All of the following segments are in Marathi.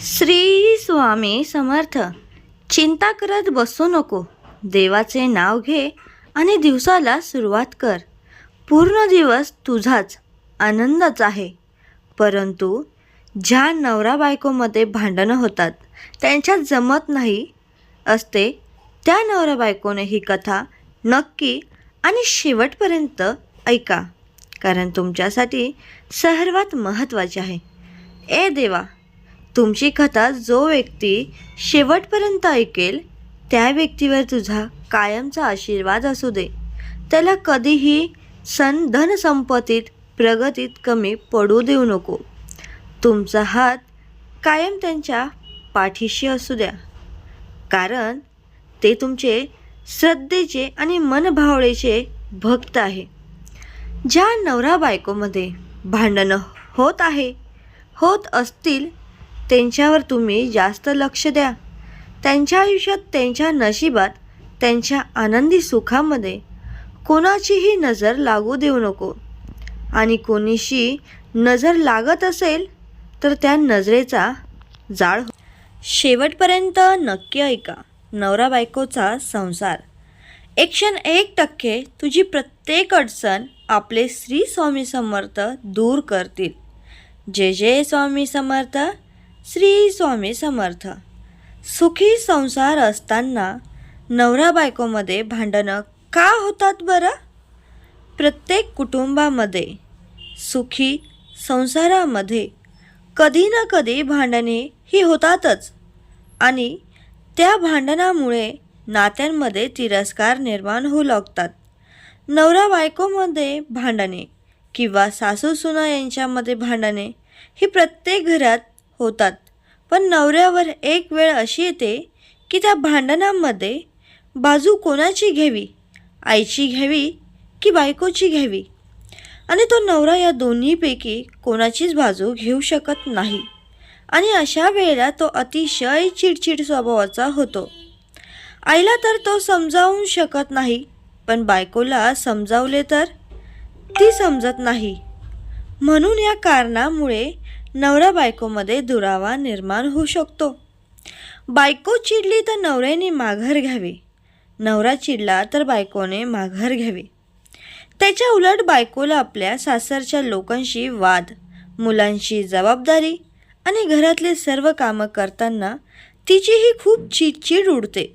श्री स्वामी समर्थ. चिंता करत बसू नको. देवाचे नाव घे आणि दिवसाला सुरुवात कर. पूर्ण दिवस तुझाच, आनंदाच आहे. परंतु ज्या नवरा बायकोमध्ये भांडणं होतात, त्यांच्यात जमत नाही असते, त्या नवरा बायकोने ही कथा नक्की आणि शेवटपर्यंत ऐका, कारण तुमच्यासाठी सर्वात महत्त्वाचे आहे. ए देवा, तुमची कथा जो व्यक्ती शेवटपर्यंत ऐकेल, त्या व्यक्तीवर तुझा कायमचा आशीर्वाद असू दे. त्याला कधीही धनसंपत्तीत प्रगतीत कमी पडू देऊ नको. तुमचा हात कायम त्यांच्या पाठीशी असू द्या, कारण ते तुमचे श्रद्धेचे आणि मनभावळेचे भक्त आहे. ज्या नवरा बायकोमध्ये भांडणं होत असतील, त्यांच्यावर तुम्ही जास्त लक्ष द्या. त्यांच्या आयुष्यात, त्यांच्या नशिबात, त्यांच्या आनंदी सुखामध्ये कोणाचीही नजर लागू देऊ नको. आणि कोणीशी नजर लागत असेल तर त्या नजरेचा जाळ शेवटपर्यंत नक्की ऐका. नवरा बायकोचा संसार. 101% तुझी प्रत्येक अडचण आपले श्री स्वामी समर्थ दूर करतील. जय जय स्वामी समर्थ. श्री स्वामी समर्थ. सुखी संसार असताना नवरा बायकोमध्ये भांडणं का होतात बरं? प्रत्येक कुटुंबामध्ये, सुखी संसारामध्ये कधी ना कधी भांडणे ही होतातच. आणि त्या भांडणामुळे नात्यांमध्ये तिरस्कार निर्माण होऊ लागतात. नवरा बायकोमध्ये भांडणे किंवा सासू सुना यांच्यामध्ये भांडणे ही प्रत्येक घरात होतात. पण नवऱ्यावर एक वेळ अशी येते की त्या भांडणामध्ये बाजू कोणाची घ्यावी, आईची घ्यावी की बायकोची घ्यावी, आणि तो नवरा या दोन्हीपैकी कोणाचीच बाजू घेऊ शकत नाही. आणि अशा वेळेला तो अतिशय चिडचिड स्वभावाचा होतो. आईला तर तो समजावू शकत नाही, पण बायकोला समजावले तर ती समजत नाही. म्हणून या कारणामुळे नवरा बायकोमध्ये दुरावा निर्माण होऊ शकतो. बायको चिडली तर नवऱ्याने माघार घ्यावे, नवरा चिडला तर बायकोने माघार घ्यावे. त्याच्या उलट बायकोला आपल्या सासरच्या लोकांशी वाद, मुलांची जबाबदारी आणि घरातले सर्व कामं करताना तिचीही खूप चिडचिड उडते.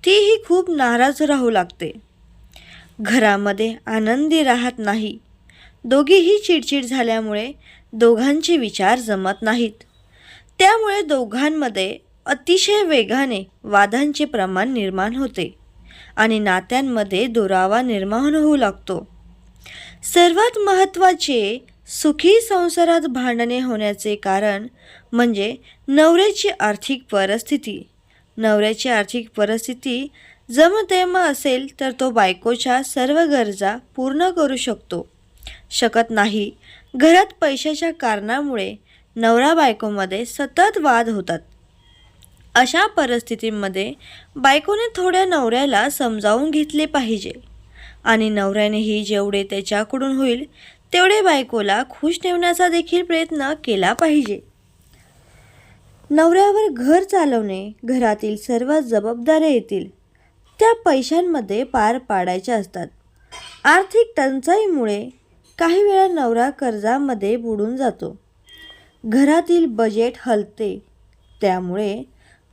तीही खूप नाराज राहू लागते. घरामध्ये आनंदी राहत नाही. दोघीही चिडचिड झाल्यामुळे दोघांचे विचार जमत नाहीत. त्यामुळे दोघांमध्ये अतिशय वेगाने वादांचे प्रमाण निर्माण होते आणि नात्यांमध्ये दुरावा निर्माण होऊ लागतो. सर्वात महत्त्वाचे, सुखी संसारात भांडणे होण्याचे कारण म्हणजे नवऱ्याची आर्थिक परिस्थिती. नवऱ्याची आर्थिक परिस्थिती जमतेम असेल तर तो बायकोच्या सर्व गरजा पूर्ण करू शकत नाही. घरात पैशाच्या कारणामुळे नवरा बायकोमध्ये सतत वाद होतात. अशा परिस्थितीमध्ये बायकोने थोड्या नवऱ्याला समजावून घेतले पाहिजे आणि नवऱ्यानेही जेवढे त्याच्याकडून होईल तेवढे बायकोला खुश ठेवण्याचा देखील प्रयत्न केला पाहिजे. नवऱ्यावर घर चालवणे, घरातील सर्व जबाबदाऱ्या येतील त्या पैशांमध्ये पार पाडायच्या असतात. आर्थिक टंचाईमुळे काही वेळा नवरा कर्जामध्ये बुडून जातो. घरातील बजेट हलते, त्यामुळे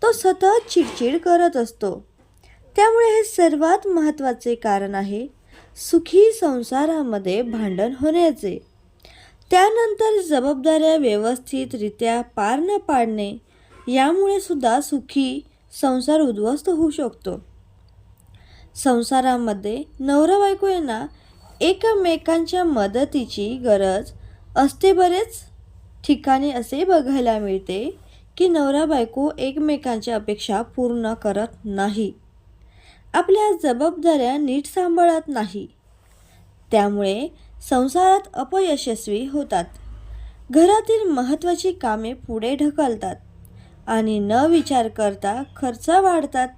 तो सतत चिडचिड करत असतो. त्यामुळे हे सर्वात महत्त्वाचे कारण आहे सुखी संसारामध्ये भांडण होण्याचे. त्यानंतर जबाबदाऱ्या व्यवस्थितरित्या पार न पाडणे, यामुळे सुद्धा सुखी संसार उद्ध्वस्त होऊ शकतो. संसारामध्ये नवरा बायको यांना एकमेकांच्या मदतीची गरज असते. बरेच ठिकाणी असे बघायला मिळते की नवरा बायको एकमेकांच्या अपेक्षा पूर्ण करत नाही, आपल्या जबाबदाऱ्या नीट सांभाळत नाही. त्यामुळे संसारात अपयशस्वी होतात. घरातील महत्त्वाची कामे पुढे ढकलतात आणि न विचार करता खर्च वाढतात.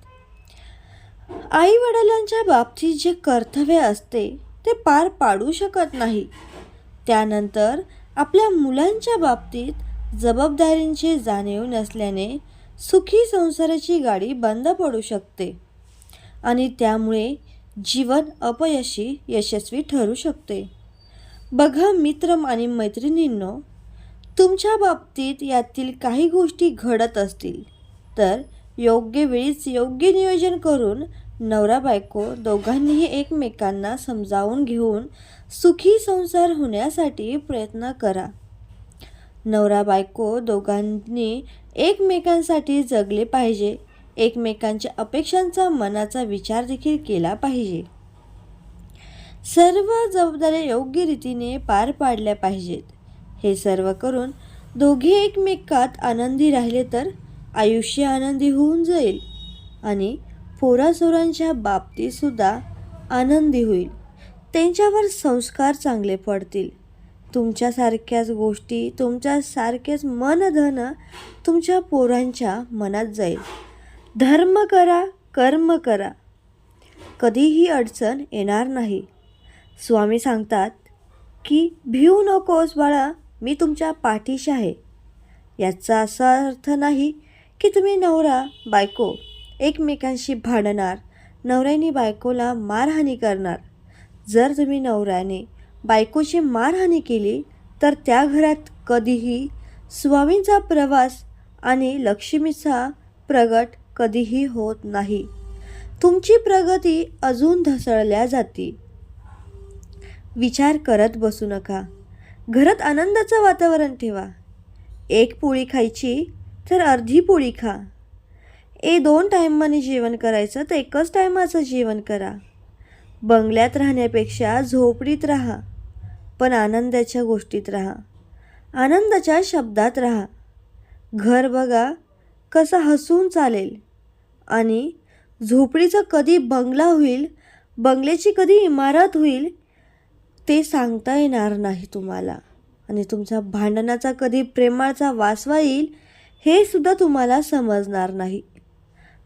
आई वडिलांच्या बाबतीत जे कर्तव्य असते ते पार पाडू शकत नाही. त्यानंतर आपल्या मुलांच्या बाबतीत जबाबदारींची जाणीव नसल्याने सुखी संसाराची गाडी बंद पडू शकते आणि त्यामुळे जीवन अपयशी यशस्वी ठरू शकते. बघा मित्र आणि मैत्रिणींनो, तुमच्या बाबतीत यातील काही गोष्टी घडत असतील तर योग्य वेळीच योग्य नियोजन करून नवरा बायको दोघांनीही एकमेकांना समजावून घेऊन सुखी संसार होण्यासाठी प्रयत्न करा. नवरा बायको दोघांनी एकमेकांसाठी जगले पाहिजे. एकमेकांच्या अपेक्षांचा मनाचा विचार देखील केला पाहिजे. सर्व जबाबदाऱ्या योग्य रीतीने पार पाडल्या पाहिजेत. हे सर्व करून दोघे एकमेकात आनंदी राहिले तर आयुष्य आनंदी होऊन जाईल आणि पोरासोरांच्या बाबतीतसुद्धा आनंदी होईल. त्यांच्यावर संस्कार चांगले पडतील. तुमच्यासारख्याच गोष्टी, तुमच्यासारखेच मनधन तुमच्या पोरांच्या मनात जाईल. धर्म करा, कर्म करा, कधीही अडचण येणार नाही. स्वामी सांगतात की भिवू नकोस बाळा, मी तुमच्या पाठीशी आहे. याचा असा अर्थ नाही की तुम्ही नवरा बायको एकमेकांशी भांडणार, नवऱ्याने बायकोला मारहाणी करणार. जर तुम्ही नवऱ्याने बायकोची मारहाणी केली तर त्या घरात कधीही स्वामींचा प्रवास आणि लक्ष्मीचा प्रगट कधीही होत नाही. तुमची प्रगती अजून ढासळल्या जाते. विचार करत बसू नका. घरात आनंदाचं वातावरण ठेवा. एक पोळी खायची तर अर्धी पोळी खा. 2 टायमाने जेवण करायचं तर एकच टायमाचं जेवण करा. बंगल्यात राहण्यापेक्षा झोपडीत राहा, पण आनंदाच्या गोष्टीत राहा, आनंदाच्या शब्दात राहा. घर बघा कसं हसून चालेल आणि झोपडीचं कधी बंगला होईल, बंगल्याची कधी इमारत होईल ते सांगता येणार नाही तुम्हाला. आणि तुमचा भांडणाचा कधी प्रेमाचा वासवा येईल हे सुद्धा तुम्हाला समजणार नाही.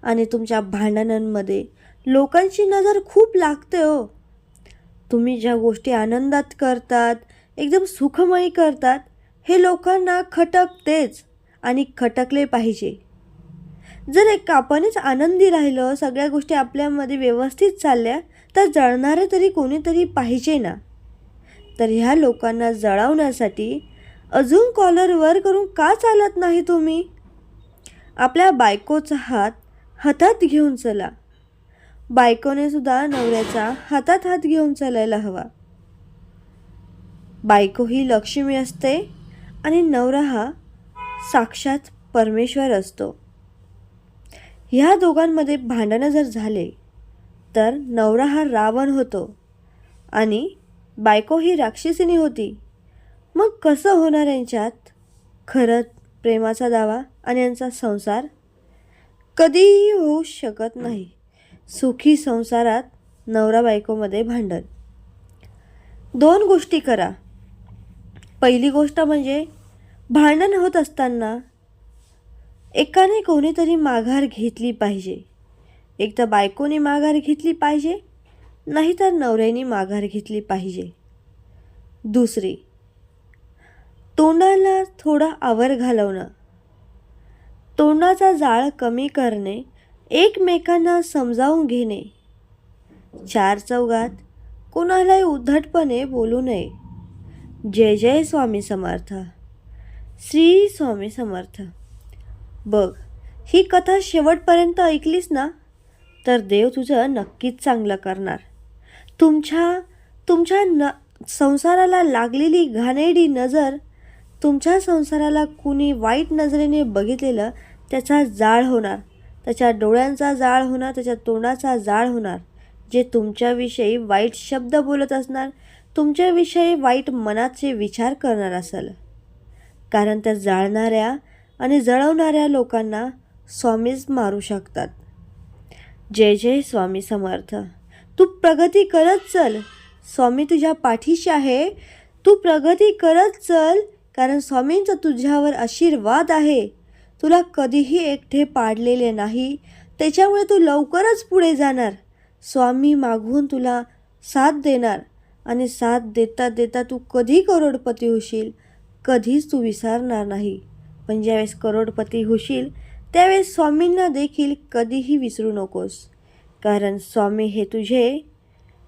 आणि तुमच्या भांडणांमध्ये लोकांची नजर खूप लागते हो. तुम्ही ज्या गोष्टी आनंदात करतात, एकदम सुखमयी करतात, हे लोकांना खटकतेच आणि खटकले पाहिजे. जर आपणच आनंदी राहिलो, सगळ्या गोष्टी आपल्यामध्ये व्यवस्थित चालल्या तर जळणारे तरी कोणीतरी पाहिजे ना. तर ह्या लोकांना जळवण्यासाठी अजून कॉलर वर करून का चालत नाही तुम्ही? आपल्या बायकोचा हात हातात घेऊन चला. बायकोने सुद्धा नवऱ्याचा हातात हात घेऊन चालायला हवा. बायको ही लक्ष्मी असते आणि नवरा हा साक्षात परमेश्वर असतो. ह्या दोघांमध्ये भांडणं जर झाले तर नवरा हा रावण होतो आणि बायको ही राक्षसिनी होती. मग कसं होणार यांच्यात खरंच प्रेमाचा दावा आणि यांचा संसार? कधीही होऊ शकत नाही. सुखी संसारात नवरा बायकोमध्ये भांडण. 2 गोष्टी करा. पहिली गोष्ट म्हणजे भांडण होत असताना एकाने कोणीतरी माघार घेतली पाहिजे. एक तर बायकोने माघार घेतली पाहिजे, नाहीतर नवऱ्याने माघार घेतली पाहिजे. दुसरी, तोंडाला थोडा आवर घालवणं, तोंडाचा जाळ कमी करणे, एकमेकांना समजावून घेणे. 4 चौघात कोणालाही उद्धटपणे बोलू नये. जय जय स्वामी समर्थ. श्री स्वामी समर्थ. बघ, ही कथा शेवटपर्यंत ऐकलीस ना तर देव तुझं नक्कीच चांगलं करणार. तुमच्या संसाराला लागलेली घाणेरडी नजर, तुमच्या संसाराला कुणी वाईट नजरेने बघितलेलं त्याचा जाळ होणार, त्याच्या डोळ्यांचा जाळ होणार, त्याच्या तोंडाचा जाळ होणार. जे तुमच्याविषयी वाईट शब्द बोलत असणार, तुमच्याविषयी वाईट मनाचे विचार करणार असेल. कारण त्या जाळणाऱ्या आणि जळवणाऱ्या लोकांना स्वामीच मारू शकतात. जय जय स्वामी समर्थ. तू प्रगती करत चल. स्वामी तुझ्या पाठीशी आहे. तू प्रगती करत चल, कारण स्वामींचा तुझ्यावर आशीर्वाद आहे. तुला कधीही एकटे पाडलेले नाही. त्याच्यामुळे तू लवकरच पुढे जाणार. स्वामी मागून तुला साथ देणार आणि साथ देता देता तू कधी करोडपती होशील, कधीच तू विसरणार नाही. पण ज्यावेळेस करोडपती होशील त्यावेळेस स्वामींना देखील कधीही विसरू नकोस, कारण स्वामी हे तुझे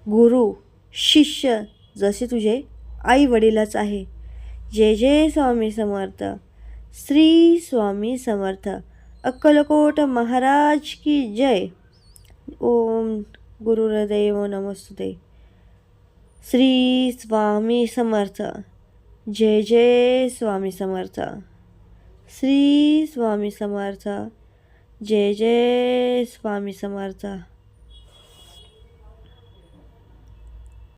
गुरु शिष्य जसे तुझे आई वडीलच आहे. जय जय स्वामी समर्थ. श्री स्वामी समर्थ. अक्कलकोट महाराज की जय. ओम गुरुदेव नमस्ते. श्री स्वामी समर्थ. जय जय स्वामी समर्थ. श्री स्वामी समर्थ. जय जय स्वामी समर्थ.